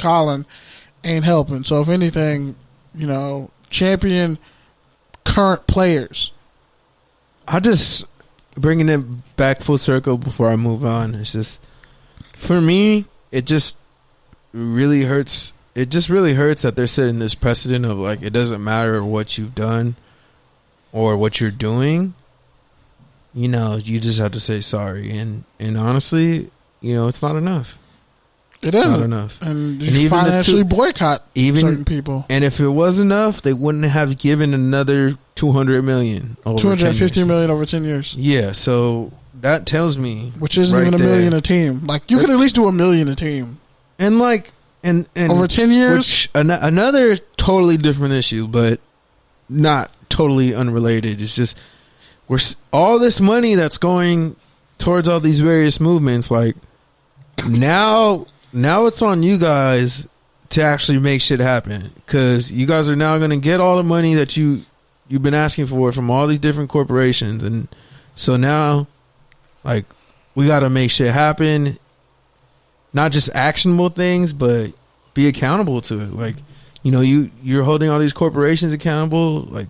Colin ain't helping. So if anything, champion current players. I just bringing it back full circle before I move on. It's just, for me, it just really hurts. It just really hurts that they're setting this precedent of like, it doesn't matter what you've done or what you're doing. You just have to say sorry. And honestly, it's not enough. It isn't. Not enough. And you financially boycott certain people. And if it was enough, they wouldn't have given another $200 million. $250 million over 10 years. Yeah, so that tells me, which isn't right even $1 million there. A team. Like, you could at least do $1 million a team. And like, and over 10 years, which, another totally different issue, but not totally unrelated. It's just all this money that's going towards all these various movements. Like, now it's on you guys to actually make shit happen, because you guys are now going to get all the money that you've been asking for from all these different corporations. And so now, like, we got to make shit happen, not just actionable things, but be accountable to it. Like, you're holding all these corporations accountable. Like,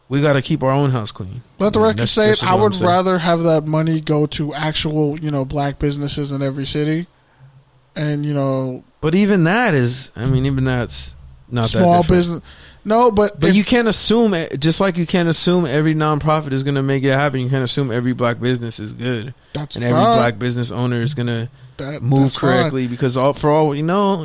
we got to keep our own house clean. Let the record say it. I would rather have that money go to actual, black businesses in every city. And, but even that is, even that's not small that business. No, but you can't assume, just like you can't assume every nonprofit is going to make it happen. You can't assume every black business is good. That's and every black business owner is going to move correctly, because for all we know,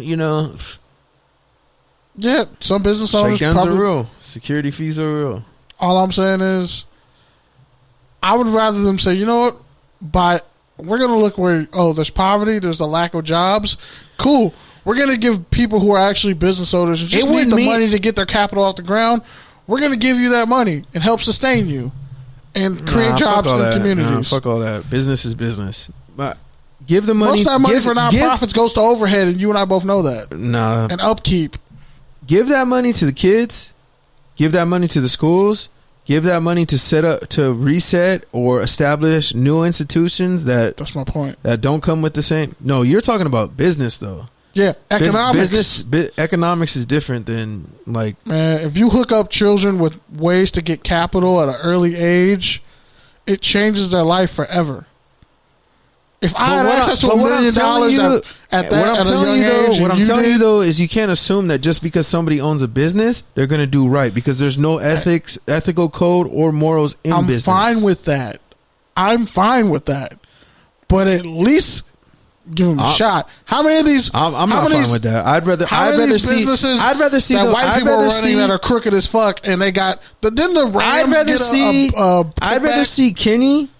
yeah, some business owners shakedowns are real. Security fees are real. All I'm saying is, I would rather them say, we're going to look where, there's poverty, there's a lack of jobs. Cool. We're going to give people who are actually business owners and just need the money to get their capital off the ground. We're going to give you that money and help sustain you and create jobs in communities. Fuck all that. Business is business. But give the money. Most of that money for nonprofits goes to overhead, and you and I both know that. Nah. And upkeep. Give that money to the kids. Give that money to the schools. Give that money to reset or establish new institutions that's my point. That don't come with the same. No, you're talking about business though. Yeah, economics. Economics is different than like. Man, if you hook up children with ways to get capital at an early age, it changes their life forever. If I had access to $1 million at a young age, what I'm telling you though is you can't assume that just because somebody owns a business, they're going to do right, because there's no ethical code or morals in business. I'm fine with that. But at least give them a shot. How many of these? I'm not fine with that. I'd rather see businesses that white people are running that are crooked as fuck, and they got didn't the Rams I'd rather see Kenny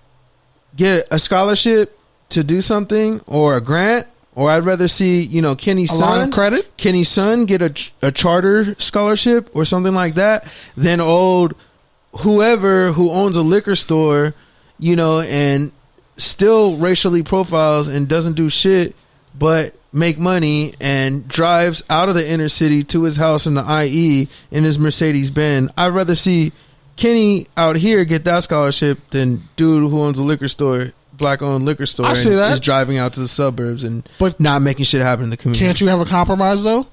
get a scholarship to do something, or a grant, or I'd rather see Kenny's son get a charter scholarship or something like that, than whoever who owns a liquor store, and still racially profiles and doesn't do shit but make money and drives out of the inner city to his house in the IE in his Mercedes Benz. I'd rather see Kenny out here get that scholarship than dude who owns a liquor store, black-owned liquor store, and is driving out to the suburbs but not making shit happen in the community. Can't you have a compromise though?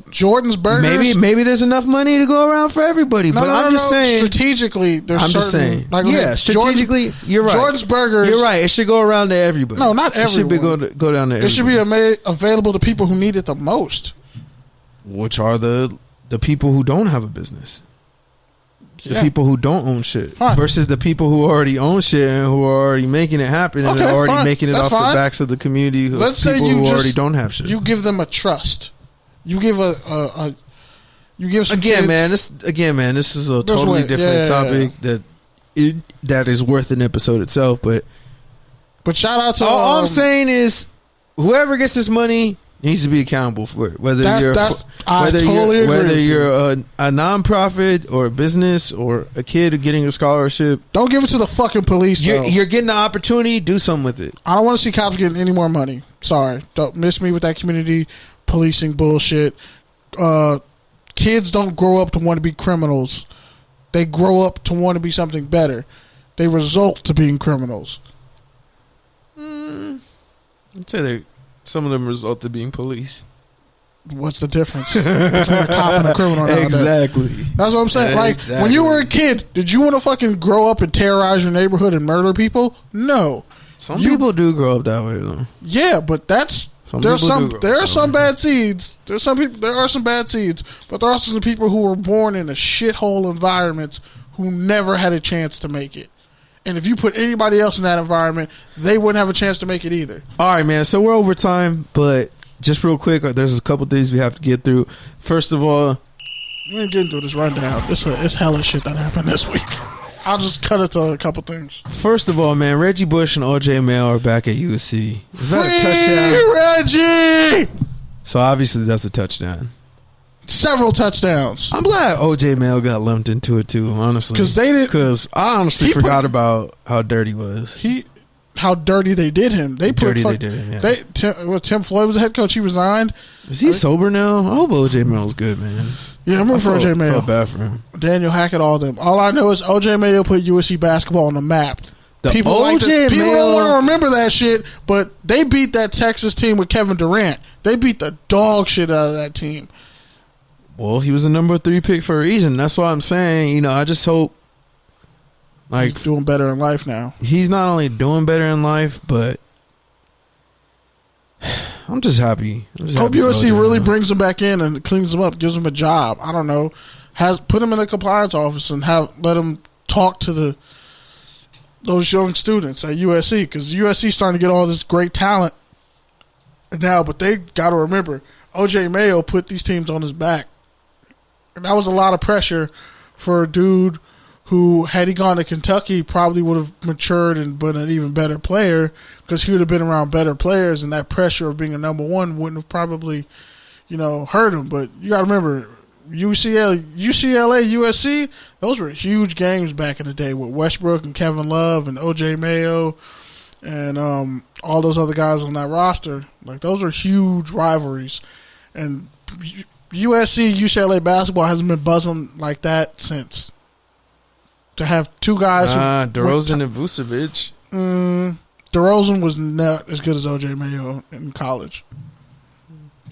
Jordan's Burgers. Maybe there's enough money to go around for everybody. I'm just saying strategically. Strategically, you're right. Jordan's Burgers. You're right. It should go around to everybody. No, not everyone. It should go down to everybody. It should be available to people who need it the most, which are the people who don't have a business. The people who don't own shit versus the people who already own shit and who are already making it happen and are already making it off the backs of the community. Let's people say you who already don't have shit. You give them a trust. You give you give some again, kids, man. This is a totally different topic that is worth an episode itself. But shout out to all I'm saying is, whoever gets this money needs to be accountable for it. Whether you're a nonprofit or a business or a kid getting a scholarship, don't give it to the fucking police. You're getting the opportunity. Do something with it. I don't want to see cops getting any more money. Sorry, don't miss me with that community policing bullshit. Kids don't grow up to want to be criminals. They grow up to want to be something better. They result to being criminals. I'd say Some of them result in being police. What's the difference between a cop and a criminal nowadays? Exactly. That's what I'm saying. Like, when you were a kid, did you want to fucking grow up and terrorize your neighborhood and murder people? No. Some people do grow up that way, though. Yeah, but there are some bad seeds. There are some bad seeds, but there are also some people who were born in a shithole environments who never had a chance to make it. And if you put anybody else in that environment, they wouldn't have a chance to make it either. All right, man. So we're over time, but just real quick, there's a couple things we have to get through. First of all, we ain't getting through this rundown. It's hella shit that happened this week. I'll just cut it to a couple things. First of all, man, Reggie Bush and O.J. Mayo are back at USC. Is that a touchdown? Reggie! So obviously that's a touchdown. Several touchdowns. I'm glad O.J. Mayo got lumped into it too, honestly. Because I honestly forgot about how dirty he was. How dirty they did him. They did him, yeah. Tim Floyd was the head coach. He resigned. Is he sober now? I hope O.J. Mayo's good, man. Yeah, I'm rooting for O.J. Mayo. I felt bad for him. Daniel Hackett, all of them. All I know is O.J. Mayo put USC basketball on the map. People don't want to remember that shit, but they beat that Texas team with Kevin Durant. They beat the dog shit out of that team. Well, he was a number 3 pick for a reason. That's why I'm saying, I just hope he's doing better in life now. He's not only doing better in life, but I'm just happy. Hope USC really brings him back in and cleans him up, gives him a job. I don't know. Put him in the compliance office and let him talk to those young students at USC, because USC's starting to get all this great talent now, but they got to remember, O.J. Mayo put these teams on his back. And that was a lot of pressure for a dude who, had he gone to Kentucky, probably would have matured and been an even better player, because he would have been around better players, and that pressure of being a number one wouldn't have probably, hurt him. But you got to remember, UCLA, USC, those were huge games back in the day with Westbrook and Kevin Love and O.J. Mayo and all those other guys on that roster. Like, those are huge rivalries. And USC, UCLA basketball hasn't been buzzing like that since. To have two guys, DeRozan and Vucevic. DeRozan was not as good as O.J. Mayo in college.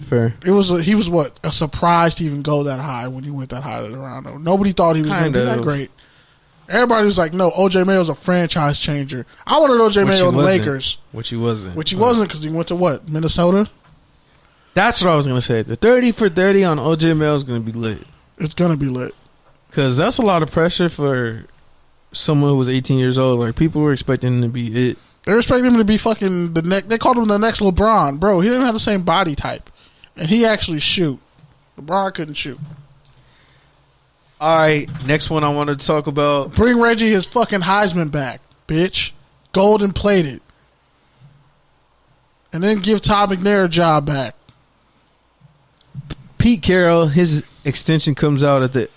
Fair. He was a surprise to even go that high when he went that high to the round. Nobody thought he was going to be that great. Everybody was like, no, O.J. Mayo's a franchise changer. I wanted O.J. Mayo in the Lakers. Which he wasn't. Because he went to what? Minnesota? That's what I was going to say. The 30 for 30 on O.J. Mayo is going to be lit. It's going to be lit. Because that's a lot of pressure for someone who was 18 years old. Like, people were expecting him to be it. They expected him to be fucking they called him the next LeBron. Bro, he didn't have the same body type. And he actually shoot. LeBron couldn't shoot. All right, next one I wanted to talk about. Bring Reggie his fucking Heisman back, bitch. Golden plated. And then give Todd McNair a job back. Pete Carroll, his extension comes up at the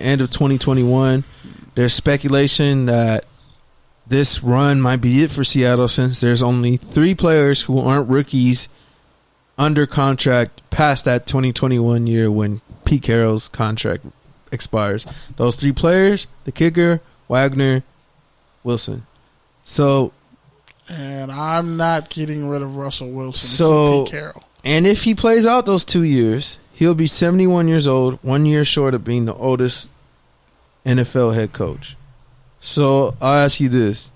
end of 2021. There's speculation that this run might be it for Seattle, since there's only 3 players who aren't rookies under contract past that 2021 year when Pete Carroll's contract expires. Those 3 players, the kicker, Wagner, Wilson. And I'm not getting rid of Russell Wilson. So, Pete Carroll. And if he plays out those 2 years, he'll be 71 years old, 1 year short of being the oldest NFL head coach. So I'll ask you this.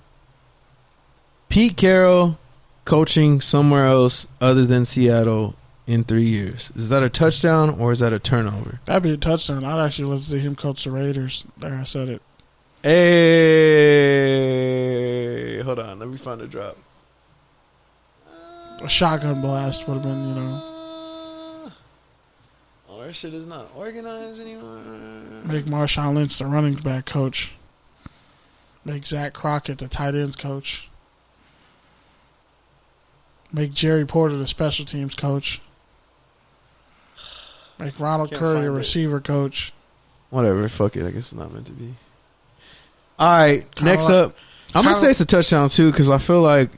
Pete Carroll coaching somewhere else other than Seattle in 3 years. Is that a touchdown or is that a turnover? That'd be a touchdown. I'd actually love to see him coach the Raiders. There, I said it. Hey, hold on. Let me find a drop. A shotgun blast would have been, Our shit is not organized anymore. Make Marshawn Lynch the running back coach. Make Zach Crockett the tight ends coach. Make Jerry Porter the special teams coach. Make Ronald Curry a receiver coach. Whatever, fuck it. I guess it's not meant to be. All right, next up. I'm going to say it's a touchdown too, because I feel like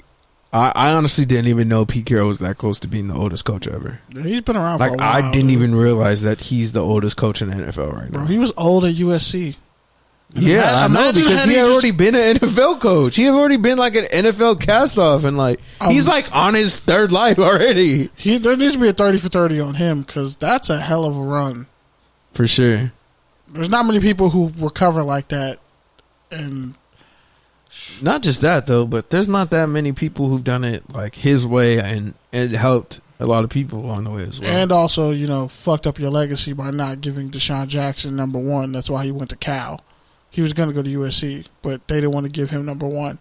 I honestly didn't even know Pete Carroll was that close to being the oldest coach ever. He's been around for a while. I didn't even realize that he's the oldest coach in the NFL right now. Bro, he was old at USC. Yeah, I know, because he had already been an NFL coach. He had already been like an NFL cast-off, and like he's like on his third life already. There needs to be a 30 for 30 on him, because that's a hell of a run. For sure. There's not many people who recover like that. And not just that, though, but there's not that many people who've done it like his way, and it helped a lot of people along the way as well. And also, fucked up your legacy by not giving Deshaun Jackson number 1. That's why he went to Cal. He was going to go to USC, but they didn't want to give him number 1.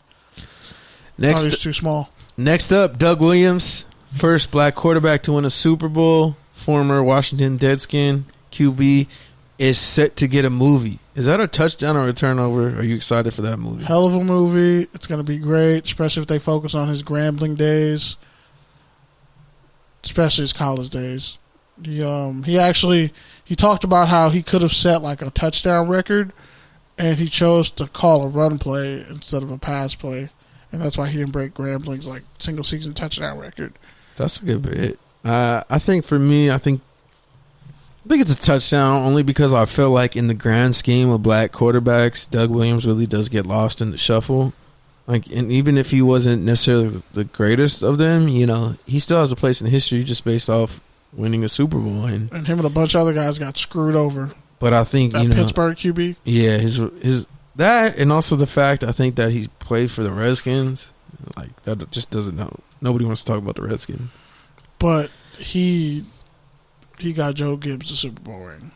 Next, he was too small. Next up, Doug Williams, first black quarterback to win a Super Bowl, former Washington Deadskin QB, is set to get a movie. Is that a touchdown or a turnover? Are you excited for that movie? Hell of a movie. It's going to be great, especially if they focus on his Grambling days, especially his college days. He talked about how he could have set like a touchdown record, and he chose to call a run play instead of a pass play, and that's why he didn't break Grambling's like single season touchdown record. That's a good bit. I think for me, I think it's a touchdown only because I feel like in the grand scheme of black quarterbacks, Doug Williams really does get lost in the shuffle. Like, and even if he wasn't necessarily the greatest of them, he still has a place in history just based off winning a Super Bowl. And him and a bunch of other guys got screwed over. But I think that Pittsburgh QB. Yeah, his that, and also the fact I think that he played for the Redskins, like that just doesn't know. Nobody wants to talk about the Redskins. But he got Joe Gibbs the Super Bowl ring.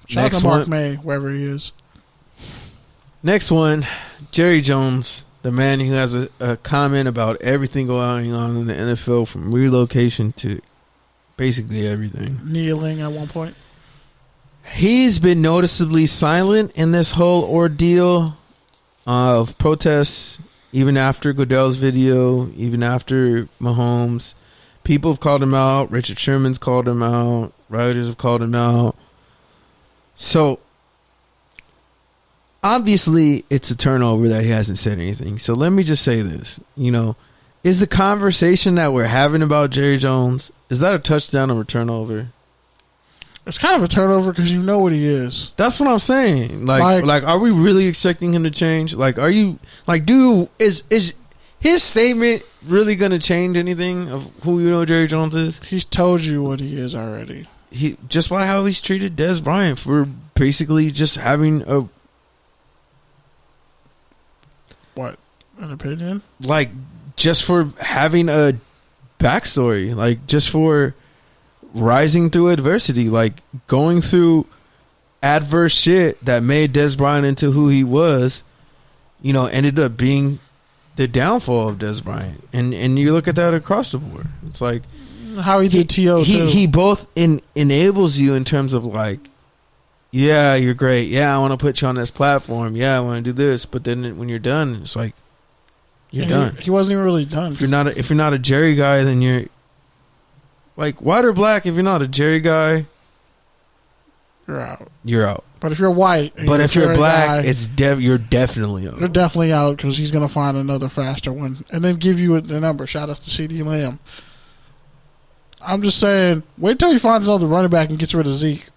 Shout out to Mark May, wherever he is. Next one, Jerry Jones, the man who has a comment about everything going on in the NFL, from relocation to basically everything. Kneeling at one point. He's been noticeably silent in this whole ordeal of protests, even after Goodell's video, even after Mahomes. People have called him out. Richard Sherman's called him out. Writers have called him out. So, obviously, it's a turnover that he hasn't said anything. So, let me just say this. Is the conversation that we're having about Jerry Jones, is that a touchdown or a turnover? It's kind of a turnover because you know what he is. That's what I'm saying. Like, are we really expecting him to change? Like, are you is his statement really going to change anything of who Jerry Jones is? He's told you what he is already. He just by how he's treated Dez Bryant for basically just having an opinion? Like, just for having a backstory, like just for rising through adversity, like going through adverse shit that made Dez Bryant into who he was, ended up being the downfall of Dez Bryant. And you look at that across the board. It's like how he did T.O. too. He both enables you in terms of like, yeah, you're great. Yeah, I want to put you on this platform. Yeah, I want to do this. But then when you're done, it's like, you're done. He wasn't even really done. If you're not a Jerry guy, then you're like white or black. If you're not a Jerry guy, you're out. You're out. But if you're white, if you're black, you're definitely out. You're definitely out because he's gonna find another faster one and then give you the number. Shout out to CD Lamb. I'm just saying, wait till he finds another running back and gets rid of Zeke.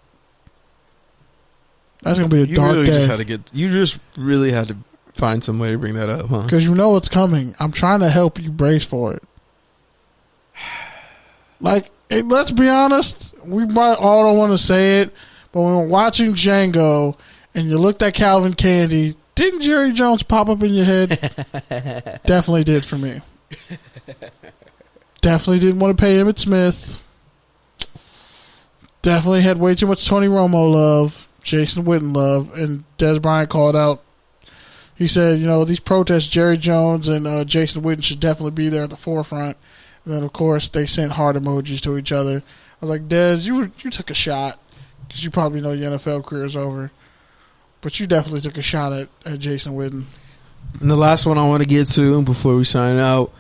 That's gonna be a dark day. You just really had to find some way to bring that up, huh? Because you know it's coming. I'm trying to help you brace for it. Like, let's be honest. We might all don't want to say it, but when we're watching Django and you looked at Calvin Candy, didn't Jerry Jones pop up in your head? Definitely did for me. Definitely didn't want to pay Emmitt Smith. Definitely had way too much Tony Romo love, Jason Witten love, and Dez Bryant called out. He said, these protests, Jerry Jones and Jason Witten should definitely be there at the forefront. And then, of course, they sent heart emojis to each other. I was like, Dez, you took a shot because you probably know your NFL career is over. But you definitely took a shot at Jason Witten. And the last one I want to get to before we sign out,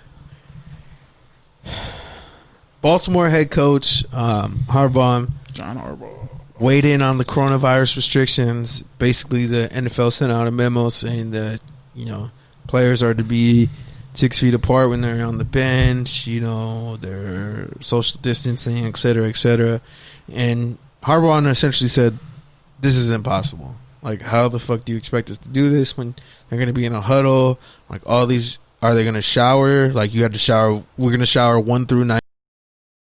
Baltimore head coach John Harbaugh weighed in on the coronavirus restrictions. Basically, the NFL sent out a memo saying that players are to be 6 feet apart when they're on the bench. They're social distancing, et cetera, et cetera. And Harbaugh essentially said, this is impossible. Like, how the fuck do you expect us to do this when they're going to be in a huddle? Like, all these, are they going to shower? Like, you have to shower. We're going to shower 1 through 9.